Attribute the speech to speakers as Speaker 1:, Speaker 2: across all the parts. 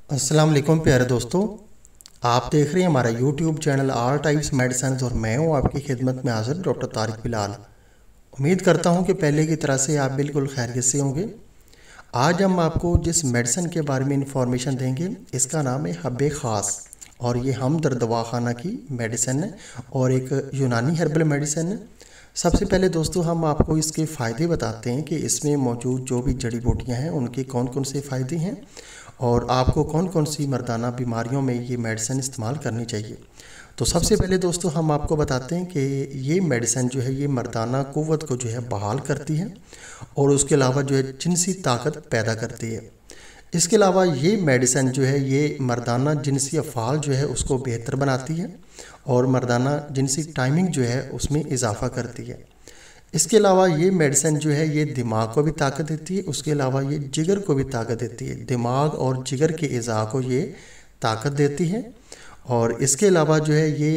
Speaker 1: अस्सलाम वालेकुम प्यारे दोस्तों, आप देख रहे हैं हमारा YouTube channel all types medicine और मैं हूं आपकी खिदमत में हाजिर डॉक्टर तारिक बिलाल। उम्मीद करता हूं कि पहले की तरह से आप बिल्कुल खैरियत से होंगे। आज हम आपको जिस मेडिसिन के बारे में इंफॉर्मेशन देंगे इसका नाम है हब्बे ख़ास और ये हमदर्द दवाखाना की मेडिसिन है और एक यूनानी हर्बल मेडिसिन है। सबसे पहले दोस्तों हम आपको इसके फ़ायदे बताते हैं कि इसमें मौजूद जो भी जड़ी बूटियाँ हैं उनके कौन कौन से फ़ायदे हैं और आपको कौन कौन सी मर्दाना बीमारियों में ये मेडिसिन इस्तेमाल करनी चाहिए। तो सबसे पहले दोस्तों हम आपको बताते हैं कि ये मेडिसिन जो है ये मर्दाना क़ुव्वत को जो है बहाल करती है और उसके अलावा जो है जिनसी ताकत पैदा करती है। इसके अलावा ये मेडिसिन जो है ये मर्दाना जिनसी अफ़ाल जो है उसको बेहतर बनाती है और मर्दाना जिनसी टाइमिंग जो है उसमें इजाफ़ा करती है। इसके अलावा ये मेडिसिन जो है ये दिमाग को भी ताकत देती है, उसके अलावा ये जिगर को भी ताकत देती है। दिमाग और जिगर के अज़ा को ये ताकत देती है और इसके अलावा जो है ये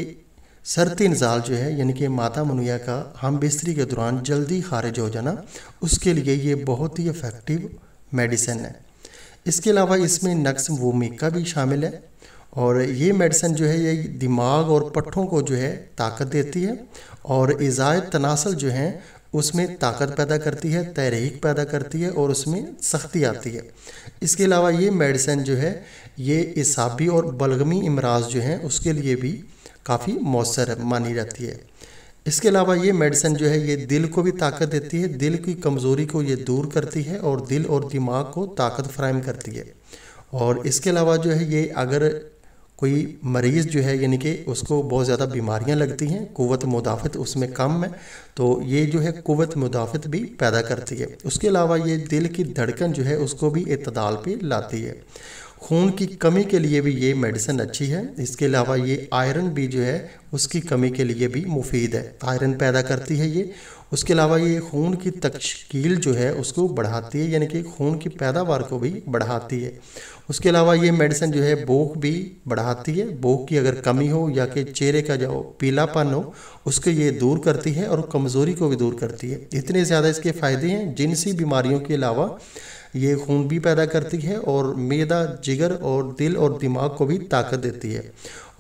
Speaker 1: सरती इंजाल जो है यानी कि मादा मुनिया का हम बिस्तरी के दौरान जल्दी खारिज हो जाना उसके लिए ये बहुत ही इफ़ेक्टिव मेडिसिन है। इसके अलावा इसमें नक्स वोमिका भी शामिल है और ये मेडिसिन जो है ये दिमाग और पट्ठों को जो है ताकत देती है और इज़ाए तनासल जो है उसमें ताकत पैदा करती है, तहरीक पैदा करती है और उसमें सख्ती आती है। इसके अलावा ये मेडिसिन जो है ये इसाबी और बलगमी इमराज जो हैं उसके लिए भी काफ़ी मौसर मानी जाती है। इसके अलावा ये मेडिसिन जो है ये दिल को भी ताकत देती है, दिल की कमज़ोरी को ये दूर करती है और दिल और दिमाग को ताकत फराहम करती है। और इसके अलावा जो है ये अगर कोई मरीज़ जो है यानी कि उसको बहुत ज़्यादा बीमारियां लगती हैं, क़ुव्वत मुदाफ़त उसमें कम है, तो ये जो है क़ुव्वत मुदाफ़त भी पैदा करती है। उसके अलावा ये दिल की धड़कन जो है उसको भी इत्तदाल पे लाती है। खून की कमी के लिए भी ये मेडिसिन अच्छी है। इसके अलावा ये आयरन भी जो है उसकी कमी के लिए भी मुफीद है, आयरन पैदा करती है ये। उसके अलावा ये खून की तश्कील जो है उसको बढ़ाती है यानी कि खून की पैदावार को भी बढ़ाती है। उसके अलावा ये मेडिसिन जो है भूख भी बढ़ाती है, भूख की अगर कमी हो या कि चेहरे का जो पीलापन हो उसको ये दूर करती है और कमज़ोरी को भी दूर करती है। इतने ज़्यादा इसके फ़ायदे हैं। जिनसी बीमारियों के अलावा ये खून भी पैदा करती है और मैदा, जिगर और दिल और दिमाग को भी ताकत देती है।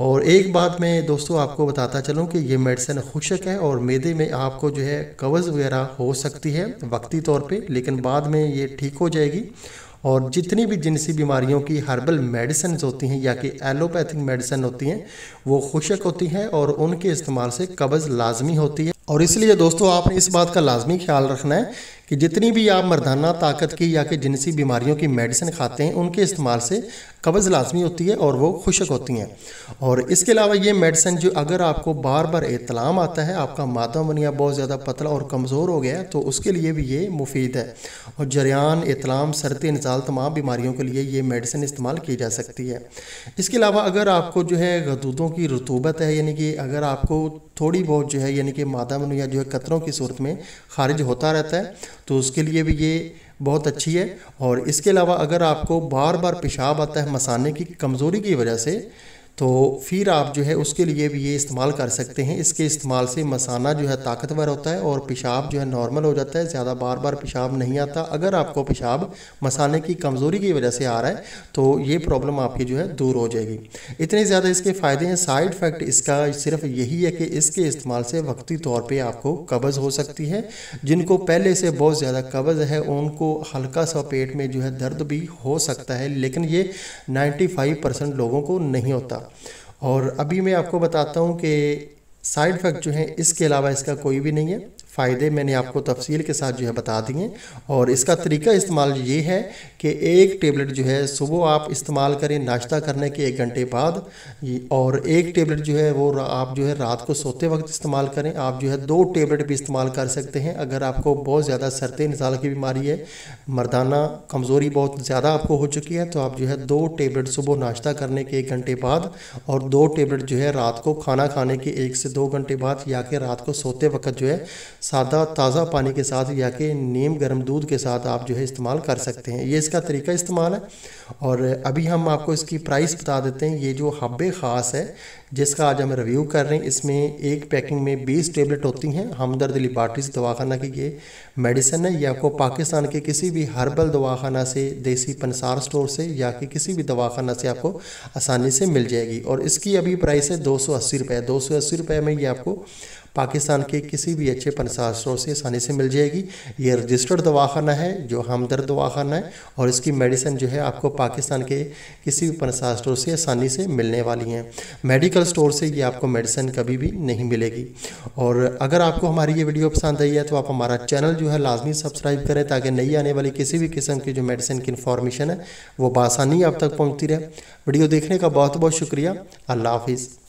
Speaker 1: और एक बात मैं दोस्तों आपको बताता चलूँ कि ये मेडिसिन खुशक है और मैदे में आपको जो है कब्ज़ वगैरह हो सकती है वक्ती तौर पे, लेकिन बाद में ये ठीक हो जाएगी। और जितनी भी जिनसी बीमारियों की हर्बल मेडिसिन होती हैं या कि एलोपैथिक मेडिसिन होती हैं वो खुशक होती हैं और उनके इस्तेमाल से कब्ज़ लाजमी होती है। और इसलिए दोस्तों आपने इस बात का लाजमी ख्याल रखना है कि जितनी भी आप मर्दाना ताकत की या कि जिनसी बीमारियों की मेडिसिन खाते हैं उनके इस्तेमाल से कब्ज़ लाजमी होती है और वो खुशक होती हैं। और इसके अलावा ये मेडिसिन जो अगर आपको बार बार इत्लाम आता है, आपका मादा मुनिया बहुत ज़्यादा पतला और कमज़ोर हो गया है, तो उसके लिए भी ये मुफीद है। और जरियान, इत्लाम, सरती इंजाल तमाम बीमारियों के लिए ये मेडिसिन इस्तेमाल की जा सकती है। इसके अलावा अगर आपको जो है गदूदों की रतूबत है यानी कि अगर आपको थोड़ी बहुत जो है यानी कि मादा मुनिया जो है कतरों की सूरत में खारिज होता रहता है तो उसके लिए भी ये बहुत अच्छी है। और इसके अलावा अगर आपको बार बार पेशाब आता है मसाने की कमज़ोरी की वजह से तो फिर आप जो है उसके लिए भी ये इस्तेमाल कर सकते हैं। इसके इस्तेमाल से मसाना जो है ताकतवर होता है और पेशाब जो है नॉर्मल हो जाता है, ज़्यादा बार बार पेशाब नहीं आता। अगर आपको पेशाब मसाने की कमज़ोरी की वजह से आ रहा है तो ये प्रॉब्लम आपकी जो है दूर हो जाएगी। इतने ज़्यादा इसके फ़ायदे हैं। साइड इफ़ेक्ट इसका सिर्फ यही है कि इसके इस्तेमाल से वक्ती तौर पर आपको कब्ज़ हो सकती है। जिनको पहले से बहुत ज़्यादा कब्ज़ है उनको हल्का सा पेट में जो है दर्द भी हो सकता है, लेकिन ये 95% लोगों को नहीं होता। और अभी मैं आपको बताता हूँ कि साइड इफ़ेक्ट जो है इसके अलावा इसका कोई भी नहीं है। फ़ायदे मैंने आपको तफसील के साथ जो है बता दिए। और इसका तरीका इस्तेमाल ये है कि एक टेबलेट जो है सुबह आप इस्तेमाल करें नाश्ता करने के 1 घंटे बाद, और एक टेबलेट जो है वो आप जो है रात को सोते वक्त इस्तेमाल करें। आप जो है 2 टेबलेट भी इस्तेमाल कर सकते हैं अगर आपको बहुत ज़्यादा सरते इंसाल की बीमारी है, मर्दाना कमज़ोरी बहुत ज़्यादा आपको हो चुकी है, तो आप जो है 2 टेबलेट सुबह नाश्ता करने के 1 घंटे बाद और 2 टेबलेट जो है रात को खाना खाने के 1 से 2 घंटे बाद या कि रात को सोते वक्त जो है सादा ताज़ा पानी के साथ या कि नीम गर्म दूध के साथ आप जो है इस्तेमाल कर सकते हैं। ये इसका तरीका इस्तेमाल है। और अभी हम आपको इसकी प्राइस बता देते हैं। ये जो हब्बे ख़ास है जिसका आज हम रिव्यू कर रहे हैं, इसमें एक पैकिंग में 20 टेबलेट होती हैं। हमदर्द लिबार्टीज दवाखाना की ये मेडिसिन है। ये आपको पाकिस्तान के किसी भी हर्बल दवाखाना से, देसी पंसार स्टोर से या कि किसी भी दवाखाना से आपको आसानी से मिल जाएगी। और इसकी अभी प्राइस है 280 रुपये। 280 रुपये में ये आपको पाकिस्तान के किसी भी अच्छे पंसार स्टोर से आसानी से मिल जाएगी। ये रजिस्टर्ड दवाखाना है जो हमदर्द दवाखाना है, और इसकी मेडिसिन जो है आपको पाकिस्तान के किसी भी पंसार स्टोर से आसानी से मिलने वाली हैं। मेडिकल स्टोर से ये आपको मेडिसिन कभी भी नहीं मिलेगी। और अगर आपको हमारी ये वीडियो पसंद आई है तो आप हमारा चैनल जो है लाजमी सब्सक्राइब करें, ताकि नई आने वाली किसी भी किस्म की जो मेडिसिन की इन्फॉर्मेशन है वो बआसानी आप तक पहुँचती रहे। वीडियो देखने का बहुत बहुत शुक्रिया। अल्लाह हाफिज़।